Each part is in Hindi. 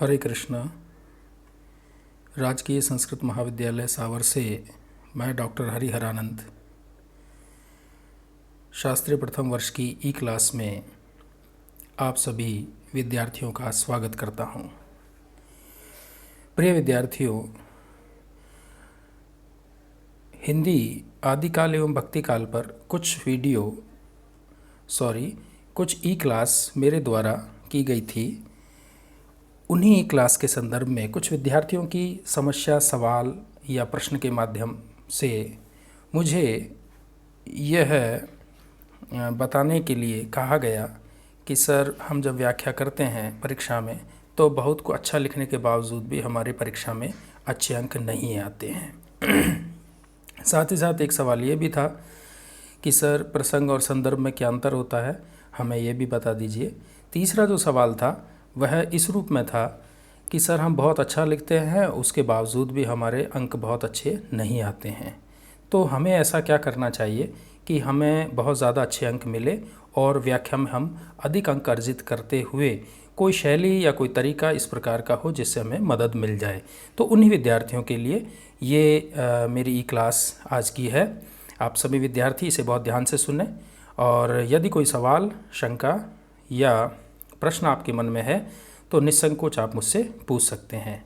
हरे कृष्णा। राजकीय संस्कृत महाविद्यालय सावर से मैं डॉक्टर हरिहरानंद शास्त्री प्रथम वर्ष की ई क्लास में आप सभी विद्यार्थियों का स्वागत करता हूं। प्रिय विद्यार्थियों, हिंदी आदिकाल एवं भक्तिकाल पर कुछ ई क्लास मेरे द्वारा की गई थी। उन्हीं क्लास के संदर्भ में कुछ विद्यार्थियों की समस्या, सवाल या प्रश्न के माध्यम से मुझे यह बताने के लिए कहा गया कि सर, हम जब व्याख्या करते हैं परीक्षा में तो बहुत को अच्छा लिखने के बावजूद भी हमारी परीक्षा में अच्छे अंक नहीं आते हैं। साथ ही साथ एक सवाल ये भी था कि सर, प्रसंग और संदर्भ में क्या अंतर होता है, हमें ये भी बता दीजिए। तीसरा जो सवाल था वह इस रूप में था कि सर, हम बहुत अच्छा लिखते हैं, उसके बावजूद भी हमारे अंक बहुत अच्छे नहीं आते हैं, तो हमें ऐसा क्या करना चाहिए कि हमें बहुत ज़्यादा अच्छे अंक मिले और व्याख्या में हम अधिक अंक अर्जित करते हुए कोई शैली या कोई तरीका इस प्रकार का हो जिससे हमें मदद मिल जाए। तो उन्हीं विद्यार्थियों के लिए ये मेरी ई क्लास आज की है। आप सभी विद्यार्थी इसे बहुत ध्यान से सुने और यदि कोई सवाल, शंका या प्रश्न आपके मन में है तो निसंकोच आप मुझसे पूछ सकते हैं।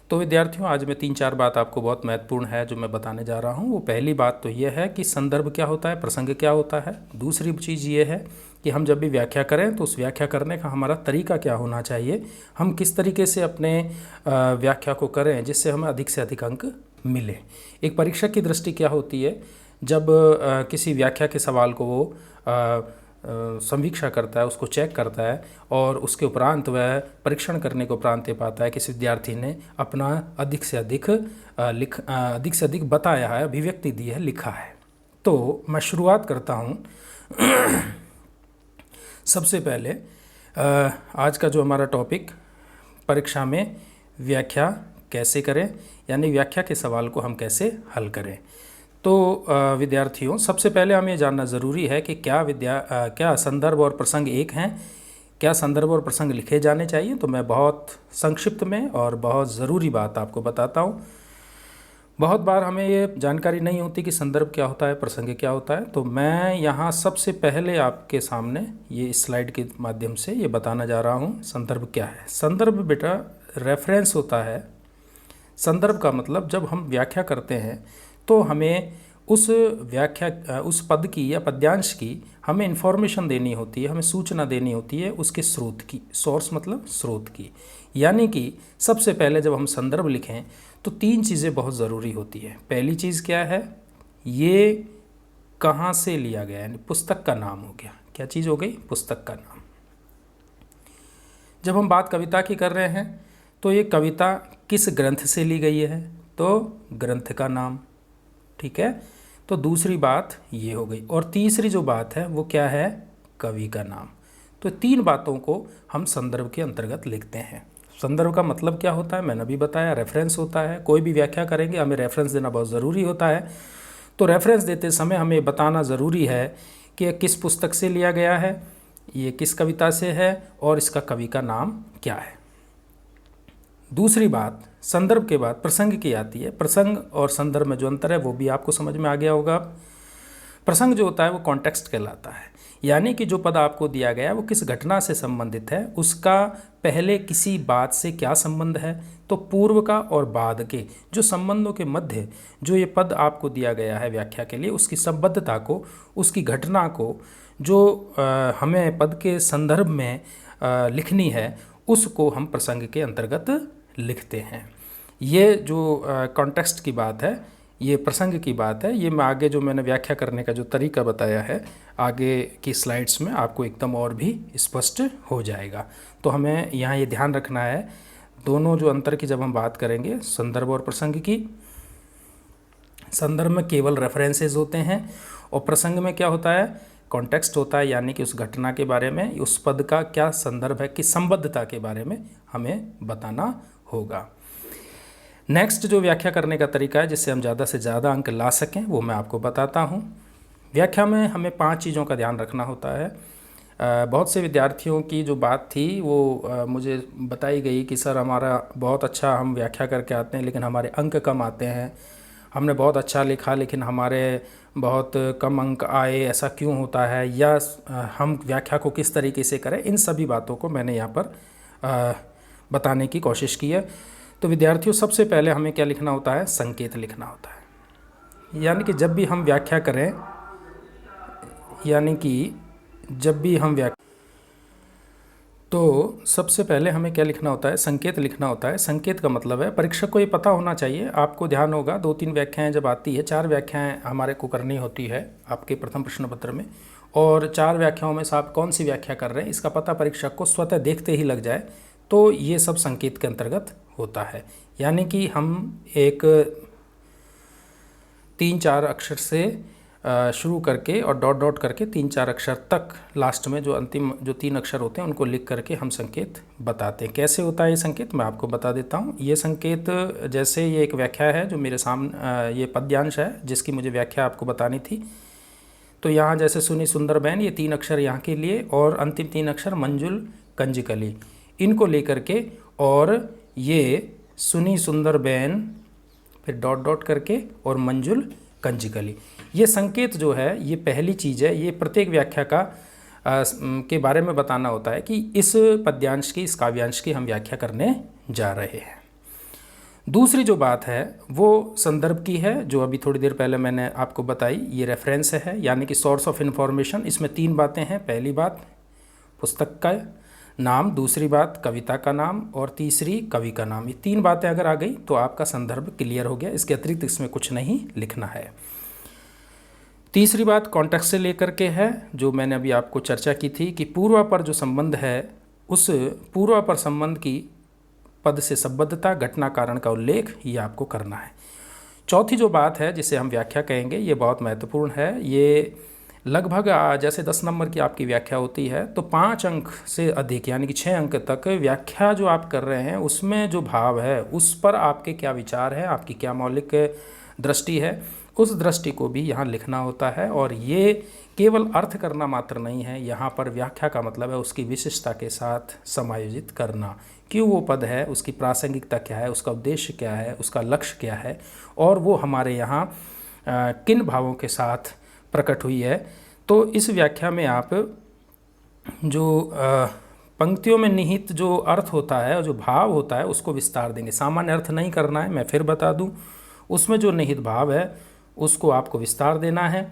तो विद्यार्थियों, आज मैं 3-4 बात आपको बहुत महत्वपूर्ण है जो मैं बताने जा रहा हूँ। वो पहली बात तो ये है कि संदर्भ क्या होता है, प्रसंग क्या होता है। दूसरी चीज़ ये है कि हम जब भी व्याख्या करें तो उस व्याख्या करने का हमारा तरीका क्या होना चाहिए, हम किस तरीके से अपने व्याख्या को करें जिससे हमें अधिक से अधिक अंक मिले। एक परीक्षक की दृष्टि क्या होती है, जब किसी व्याख्या के सवाल को वो समीक्षा करता है, उसको चेक करता है और उसके उपरांत वह परीक्षण करने के उपरांत ये पाता है कि इस विद्यार्थी ने अपना अधिक से अधिक बताया है, अभिव्यक्ति दी है, लिखा है। तो मैं शुरुआत करता हूँ। सबसे पहले आज का जो हमारा टॉपिक, परीक्षा में व्याख्या कैसे करें, यानी व्याख्या के सवाल को हम कैसे हल करें। तो विद्यार्थियों, सबसे पहले हमें जानना ज़रूरी है कि क्या संदर्भ और प्रसंग एक हैं, क्या संदर्भ और प्रसंग लिखे जाने चाहिए। तो मैं बहुत संक्षिप्त में और बहुत ज़रूरी बात आपको बताता हूँ। बहुत बार हमें ये जानकारी नहीं होती कि संदर्भ क्या होता है, प्रसंग क्या होता है। तो मैं यहाँ सबसे पहले आपके सामने ये स्लाइड के माध्यम से ये बताना जा रहा हूँ संदर्भ क्या है। संदर्भ बेटा रेफरेंस होता है। संदर्भ का मतलब, जब हम व्याख्या करते हैं तो हमें उस पद की या पद्यांश की हमें इन्फॉर्मेशन देनी होती है, हमें सूचना देनी होती है उसके स्रोत की। सोर्स मतलब स्रोत की। यानी कि सबसे पहले जब हम संदर्भ लिखें तो 3 चीज़ें बहुत ज़रूरी होती है। पहली चीज़ क्या है, ये कहाँ से लिया गया, यानी पुस्तक का नाम हो गया। क्या चीज़ हो गई? पुस्तक का नाम। जब हम बात कविता की कर रहे हैं तो ये कविता किस ग्रंथ से ली गई है, तो ग्रंथ का नाम। ठीक है, तो दूसरी बात ये हो गई। और तीसरी जो बात है वो क्या है, कवि का नाम। तो 3 बातों को हम संदर्भ के अंतर्गत लिखते हैं। संदर्भ का मतलब क्या होता है, मैंने अभी बताया, रेफरेंस होता है। कोई भी व्याख्या करेंगे हमें रेफरेंस देना बहुत ज़रूरी होता है। तो रेफरेंस देते समय हमें बताना ज़रूरी है कि किस पुस्तक से लिया गया है, ये किस कविता से है और इसका कवि का नाम क्या है। दूसरी बात, संदर्भ के बाद प्रसंग की आती है। प्रसंग और संदर्भ में जो अंतर है वो भी आपको समझ में आ गया होगा। प्रसंग जो होता है वो कॉन्टेक्स्ट कहलाता है, यानी कि जो पद आपको दिया गया है वो किस घटना से संबंधित है, उसका पहले किसी बात से क्या संबंध है। तो पूर्व का और बाद के जो संबंधों के मध्य जो ये पद आपको दिया गया है व्याख्या के लिए, उसकी संबद्धता को, उसकी घटना को जो हमें पद के संदर्भ में लिखनी है, उसको हम प्रसंग के अंतर्गत लिखते हैं। ये जो कॉन्टेक्स्ट की बात है, ये प्रसंग की बात है। ये मैं आगे जो मैंने व्याख्या करने का जो तरीका बताया है, आगे की स्लाइड्स में आपको एकदम और भी स्पष्ट हो जाएगा। तो हमें यहाँ ये ध्यान रखना है, दोनों जो अंतर की जब हम बात करेंगे संदर्भ और प्रसंग की, संदर्भ में केवल रेफरेंसेस होते हैं और प्रसंग में क्या होता है, कॉन्टेक्स्ट होता है, यानी कि उस घटना के बारे में, उस पद का क्या संदर्भ है, किस संबद्धता के बारे में हमें बताना होगा। नेक्स्ट जो व्याख्या करने का तरीका है जिससे हम ज़्यादा से ज़्यादा अंक ला सकें, वो मैं आपको बताता हूँ। व्याख्या में हमें 5 चीज़ों का ध्यान रखना होता है। बहुत से विद्यार्थियों की जो बात थी वो मुझे बताई गई कि सर हमारा बहुत अच्छा हम व्याख्या करके आते हैं लेकिन हमारे अंक कम आते हैं, हमने बहुत अच्छा लिखा लेकिन हमारे बहुत कम अंक आए, ऐसा क्यों होता है, या हम व्याख्या को किस तरीके से करें। इन सभी बातों को मैंने यहाँ पर बताने की कोशिश की है। तो विद्यार्थियों, सबसे पहले हमें क्या लिखना होता है? संकेत लिखना होता है। यानी कि जब भी हम व्याख्या करें, तो सबसे पहले हमें क्या लिखना होता है? संकेत लिखना होता है। संकेत का मतलब है, परीक्षक को ये पता होना चाहिए, आपको ध्यान होगा 2-3 व्याख्याएं जब आती है, 4 व्याख्याएं हमारे को करनी होती है आपके प्रथम प्रश्न पत्र में, और 4 व्याख्याओं में से आप कौन सी व्याख्या कर रहे हैं इसका पता परीक्षक को स्वतः देखते ही लग जाए, तो ये सब संकेत के अंतर्गत होता है। यानी कि हम एक 3-4 अक्षर से शुरू करके और डॉट डॉट करके 3-4 अक्षर तक लास्ट में जो अंतिम जो 3 अक्षर होते हैं उनको लिख करके हम संकेत बताते हैं। कैसे होता है ये संकेत, मैं आपको बता देता हूँ। ये संकेत, जैसे ये एक व्याख्या है जो मेरे सामने, ये पद्यांश है जिसकी मुझे व्याख्या आपको बतानी थी। तो यहाँ जैसे सुनी सुंदर बैन, ये 3 अक्षर यहाँ के लिए, और अंतिम 3 अक्षर मंजुल कंजकली, इनको लेकर के, और ये सुनी सुंदर बैन, फिर डॉट डॉट करके, और मंजुल कंजकली। ये संकेत जो है, ये पहली चीज़ है, ये प्रत्येक व्याख्या का के बारे में बताना होता है कि इस पद्यांश की, इस काव्यांश की हम व्याख्या करने जा रहे हैं। दूसरी जो बात है वो संदर्भ की है, जो अभी थोड़ी देर पहले मैंने आपको बताई। ये रेफरेंस है, यानी कि सोर्स ऑफ इन्फॉर्मेशन। इसमें 3 बातें हैं। पहली बात पुस्तक का नाम, दूसरी बात कविता का नाम, और तीसरी कवि का नाम। ये 3 बातें अगर आ गई तो आपका संदर्भ क्लियर हो गया। इसके अतिरिक्त इसमें कुछ नहीं लिखना है। तीसरी बात कॉन्टेक्स्ट से लेकर के है, जो मैंने अभी आपको चर्चा की थी कि पूर्वापर जो संबंध है, उस पूर्वापर संबंध की पद से संबद्धता, घटना कारण का उल्लेख, ये आपको करना है। चौथी जो बात है जिसे हम व्याख्या कहेंगे, ये बहुत महत्वपूर्ण है। ये लगभग जैसे 10 नंबर की आपकी व्याख्या होती है तो 5 अंक से अधिक, यानी कि 6 अंक तक व्याख्या जो आप कर रहे हैं उसमें जो भाव है उस पर आपके क्या विचार है, आपकी क्या मौलिक दृष्टि है, उस दृष्टि को भी यहाँ लिखना होता है। और ये केवल अर्थ करना मात्र नहीं है, यहाँ पर व्याख्या का मतलब है उसकी विशिष्टता के साथ समायोजित करना। क्यों वो पद है, उसकी प्रासंगिकता क्या है, उसका उद्देश्य क्या है, उसका लक्ष्य क्या है, और वो हमारे यहाँ किन भावों के साथ प्रकट हुई है। तो इस व्याख्या में आप जो पंक्तियों में निहित जो अर्थ होता है और जो भाव होता है उसको विस्तार देंगे। सामान्य अर्थ नहीं करना है, मैं फिर बता दूं, उसमें जो निहित भाव है उसको आपको विस्तार देना है।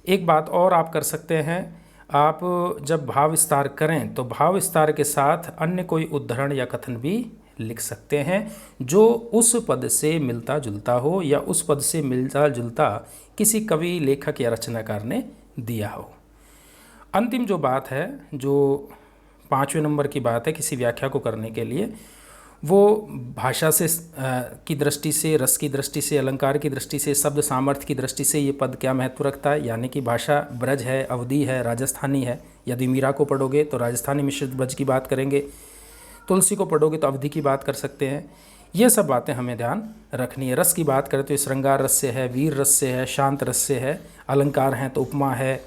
एक बात और आप कर सकते हैं, आप जब भाव विस्तार करें तो भाव विस्तार के साथ अन्य कोई उद्धरण या कथन भी लिख सकते हैं जो उस पद से मिलता जुलता हो, या उस पद से मिलता जुलता किसी कवि, लेखक या रचनाकार ने दिया हो। अंतिम जो बात है, जो 5वें नंबर की बात है किसी व्याख्या को करने के लिए, वो भाषा से की दृष्टि से, रस की दृष्टि से, अलंकार की दृष्टि से, शब्द सामर्थ्य की दृष्टि से ये पद क्या महत्व रखता है। यानी कि भाषा ब्रज है, अवधी है, राजस्थानी है। यदि मीरा को पढ़ोगे तो राजस्थानी मिश्रित ब्रज की बात करेंगे, तुलसी को पढ़ोगे तो अवधी की बात कर सकते हैं। ये सब बातें हमें ध्यान रखनी है। रस की बात करें तो श्रृंगार रस से है, वीर रस से है, शांत रस से है। अलंकार हैं तो उपमा है,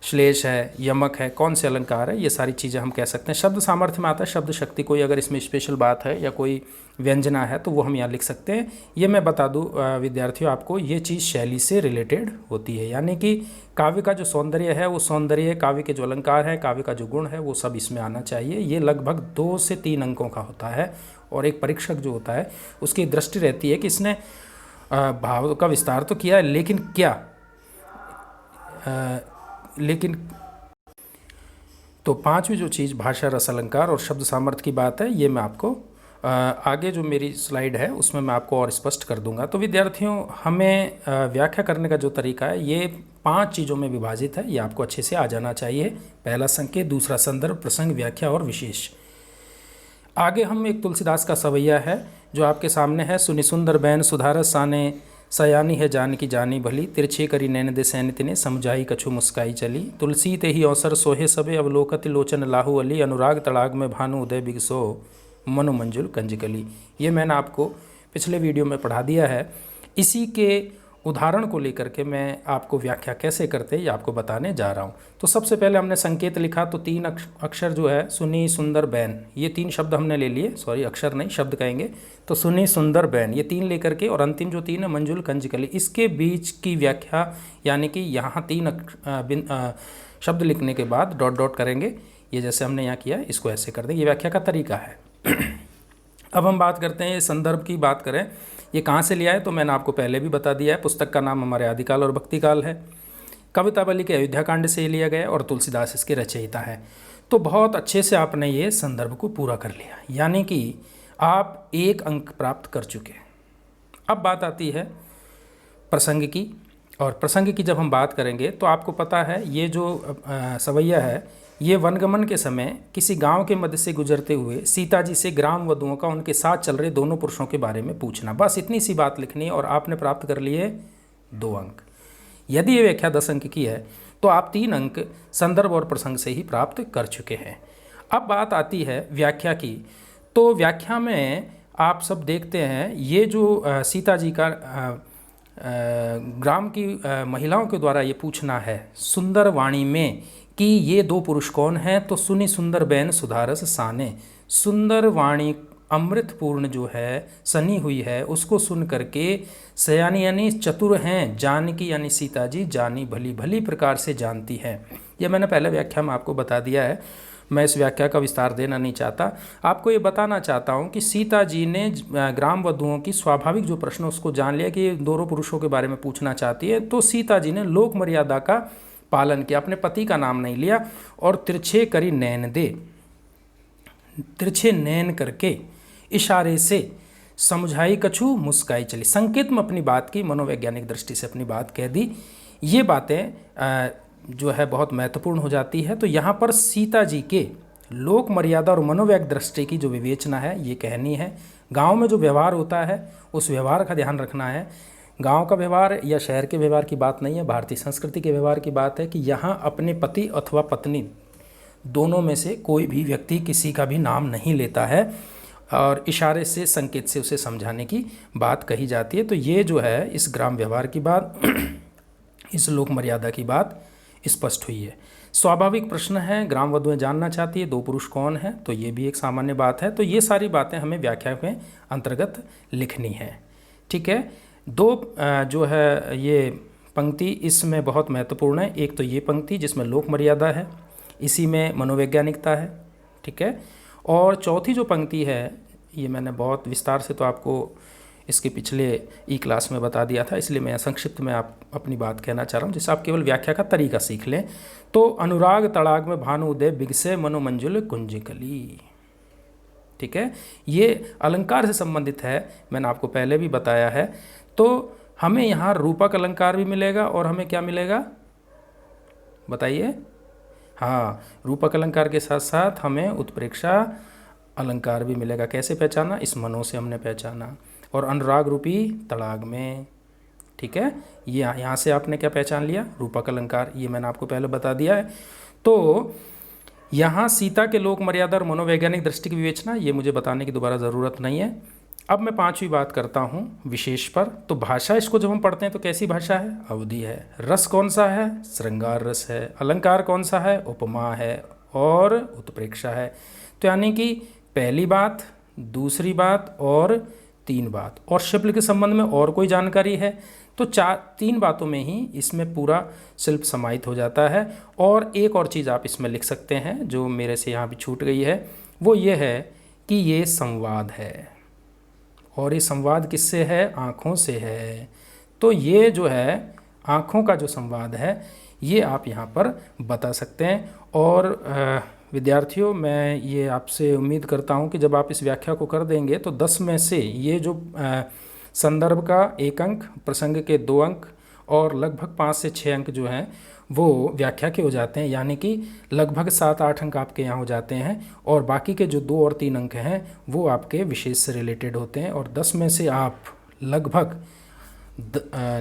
श्लेष है, यमक है, कौन से अलंकार है, ये सारी चीज़ें हम कह सकते हैं। शब्द सामर्थ्य में आता है शब्द शक्ति, कोई अगर इसमें स्पेशल बात है या कोई व्यंजना है तो वो हम यहाँ लिख सकते हैं। ये मैं बता दूँ विद्यार्थियों आपको, ये चीज़ शैली से रिलेटेड होती है। यानी कि काव्य का जो सौंदर्य है वो सौंदर्य, काव्य के जो अलंकार है, काव्य का जो गुण है वो सब इसमें आना चाहिए। ये लगभग 2 से 3 अंकों का होता है, और एक परीक्षक जो होता है उसकी दृष्टि रहती है कि इसने भाव का विस्तार तो किया है, लेकिन क्या तो 5वीं जो चीज़ भाषा, रस, अलंकार और शब्द सामर्थ्य की बात है, ये मैं आपको आगे जो मेरी स्लाइड है उसमें मैं आपको और स्पष्ट कर दूंगा। तो विद्यार्थियों, हमें व्याख्या करने का जो तरीका है ये 5 चीज़ों में विभाजित है, ये आपको अच्छे से आ जाना चाहिए। पहला संकेत, दूसरा संदर्भ, प्रसंग, व्याख्या और विशेष। आगे हम एक तुलसीदास का सवैया है जो आपके सामने है। सुनि सुंदर बैन सुधारस साने, सयानी है जान की जानी भली, तिरछे करी नैन दे सैनित ने, समझाई कछु मुस्काई चली। तुलसी ते ही अवसर सोहे सबे, अवलोकति लोचन लाहू अली, अनुराग तड़ाग में भानु उदय बिगसो, मनु मंजुल कंजकली। ये मैंने आपको पिछले वीडियो में पढ़ा दिया है। इसी के उदाहरण को लेकर के मैं आपको व्याख्या कैसे करते हैं ये आपको बताने जा रहा हूँ। तो सबसे पहले हमने संकेत लिखा, तो 3 अक्षर जो है सुनी सुंदर बैन, ये 3 शब्द हमने ले लिए, सॉरी अक्षर नहीं शब्द कहेंगे। तो सुनी सुंदर बैन ये 3 लेकर के, और अंतिम जो 3 है मंजुल कंजकली, इसके बीच की व्याख्या यानी कि यहाँ 3 शब्द लिखने के बाद डॉट डॉट करेंगे, ये जैसे हमने यहाँ किया इसको ऐसे कर दें, ये व्याख्या का तरीका है। अब हम बात करते हैं संदर्भ की। बात करें ये कहाँ से लिया है, तो मैंने आपको पहले भी बता दिया है। पुस्तक का नाम हमारे आदिकाल और भक्तिकाल है। कवितावली के अयोध्या कांड से लिया गया और तुलसीदास इसके रचयिता है। तो बहुत अच्छे से आपने ये संदर्भ को पूरा कर लिया, यानी कि आप 1 अंक प्राप्त कर चुके। अब बात आती है प्रसंग की, और प्रसंग की जब हम बात करेंगे तो आपको पता है ये जो सवैया है ये वनगमन के समय किसी गांव के मध्य से गुजरते हुए सीता जी से ग्राम वधुओं का उनके साथ चल रहे दोनों पुरुषों के बारे में पूछना, बस इतनी सी बात लिखनी है और आपने प्राप्त कर लिए 2 अंक। यदि ये व्याख्या 10 अंक की है तो आप 3 अंक संदर्भ और प्रसंग से ही प्राप्त कर चुके हैं। अब बात आती है व्याख्या की। तो व्याख्या में आप सब देखते हैं ये जो सीता जी का ग्राम की महिलाओं के द्वारा ये पूछना है सुंदर वाणी में कि ये 2 पुरुष कौन हैं, तो सुनी सुंदर बैन सुधारस साने, सुंदर वाणी अमृतपूर्ण जो है सनी हुई है उसको सुन करके सयानी यानी चतुर हैं, जानकी यानी सीता जी जानी भली भली प्रकार से जानती हैं। यह मैंने पहले व्याख्या में आपको बता दिया है, मैं इस व्याख्या का विस्तार देना नहीं चाहता। आपको ये बताना चाहता हूँ कि सीता जी ने ग्राम वधुओं की स्वाभाविक जो प्रश्न उसको जान लिया कि ये 2 पुरुषों के बारे में पूछना चाहती है, तो सीता जी ने लोक मर्यादा का पालन किया, अपने पति का नाम नहीं लिया, और तिरछे करी नैन दे, तिरछे नैन करके इशारे से समझाई कछु मुस्काई चली, संकेत में अपनी बात की, मनोवैज्ञानिक दृष्टि से अपनी बात कह दी। ये बातें जो है बहुत महत्वपूर्ण हो जाती है। तो यहाँ पर सीता जी के लोक मर्यादा और मनोवैज्ञानिक दृष्टि की जो विवेचना है ये कहनी है। गांव में जो व्यवहार होता है उस व्यवहार का ध्यान रखना है। गांव का व्यवहार या शहर के व्यवहार की बात नहीं है, भारतीय संस्कृति के व्यवहार की बात है कि यहाँ अपने पति अथवा पत्नी दोनों में से कोई भी व्यक्ति किसी का भी नाम नहीं लेता है, और इशारे से संकेत से उसे समझाने की बात कही जाती है। तो ये जो है इस ग्राम व्यवहार की बात इस लोक मर्यादा की बात स्पष्ट हुई है। स्वाभाविक प्रश्न है, ग्राम वधुएं जानना चाहती है 2 पुरुष कौन है, तो ये भी एक सामान्य बात है। तो ये सारी बातें हमें व्याख्या में अंतर्गत लिखनी है। ठीक है, 2 जो है ये पंक्ति इसमें बहुत महत्वपूर्ण है। एक तो ये पंक्ति जिसमें लोक मर्यादा है, इसी में मनोवैज्ञानिकता है। ठीक है, और चौथी जो पंक्ति है ये मैंने बहुत विस्तार से तो आपको इसके पिछले ई क्लास में बता दिया था, इसलिए मैं संक्षिप्त में आप अपनी बात कहना चाह रहा हूँ जिससे आप केवल व्याख्या का तरीका सीख लें। तो अनुराग तड़ाग में भानु उदय बिगसे मनोमंजुल कुंजकली। ठीक है, ये अलंकार से संबंधित है, मैंने आपको पहले भी बताया है। तो हमें यहाँ रूपक अलंकार भी मिलेगा और हमें क्या मिलेगा बताइए? हाँ, रूपक अलंकार के साथ साथ हमें उत्प्रेक्षा अलंकार भी मिलेगा। कैसे पहचाना? इस मनो से हमने पहचाना। और अनुराग रूपी तड़ाग में, ठीक है, ये यहाँ से आपने क्या पहचान लिया? रूपक अलंकार, ये मैंने आपको पहले बता दिया है। तो यहाँ सीता के लोक मर्यादा और मनोवैज्ञानिक दृष्टि की विवेचना, ये मुझे बताने की दोबारा ज़रूरत नहीं है। अब मैं 5वीं बात करता हूँ विशेष पर। तो भाषा, इसको जब हम पढ़ते हैं तो कैसी भाषा है? अवधि है। रस कौन सा है? श्रृंगार रस है। अलंकार कौन सा है? उपमा है और उत्प्रेक्षा है। तो यानी कि पहली बात, दूसरी बात और 3 बात। और शिल्प के संबंध में और कोई जानकारी है तो 3 बातों में ही इसमें पूरा शिल्प समाहित हो जाता है। और एक और चीज़ आप इसमें लिख सकते हैं जो मेरे से यहाँ भी छूट गई है, वो ये है कि ये संवाद है। और ये संवाद किससे है? आँखों से है। तो ये जो है आँखों का जो संवाद है ये आप यहाँ पर बता सकते हैं। और विद्यार्थियों, मैं ये आपसे उम्मीद करता हूँ कि जब आप इस व्याख्या को कर देंगे तो 10 में से ये जो संदर्भ का 1 अंक, प्रसंग के 2 अंक और लगभग 5 से 6 अंक जो हैं वो व्याख्या के हो जाते हैं। यानी कि लगभग 7-8 अंक आपके यहाँ हो जाते हैं। और बाकी के जो 2 और 3 अंक हैं वो आपके विशेष से रिलेटेड होते हैं। और 10 में से आप लगभग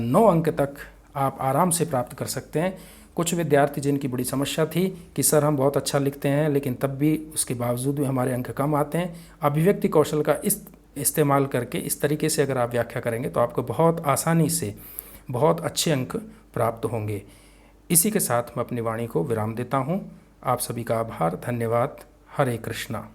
9 अंक तक आप आराम से प्राप्त कर सकते हैं। कुछ विद्यार्थी जिनकी बड़ी समस्या थी कि सर हम बहुत अच्छा लिखते हैं लेकिन तब भी उसके बावजूद भी हमारे अंक कम आते हैं, अभिव्यक्ति कौशल का इस्तेमाल करके इस तरीके से अगर आप व्याख्या करेंगे तो आपको बहुत आसानी से बहुत अच्छे अंक प्राप्त होंगे। इसी के साथ मैं अपनी वाणी को विराम देता हूँ। आप सभी का आभार, धन्यवाद। हरे कृष्णा।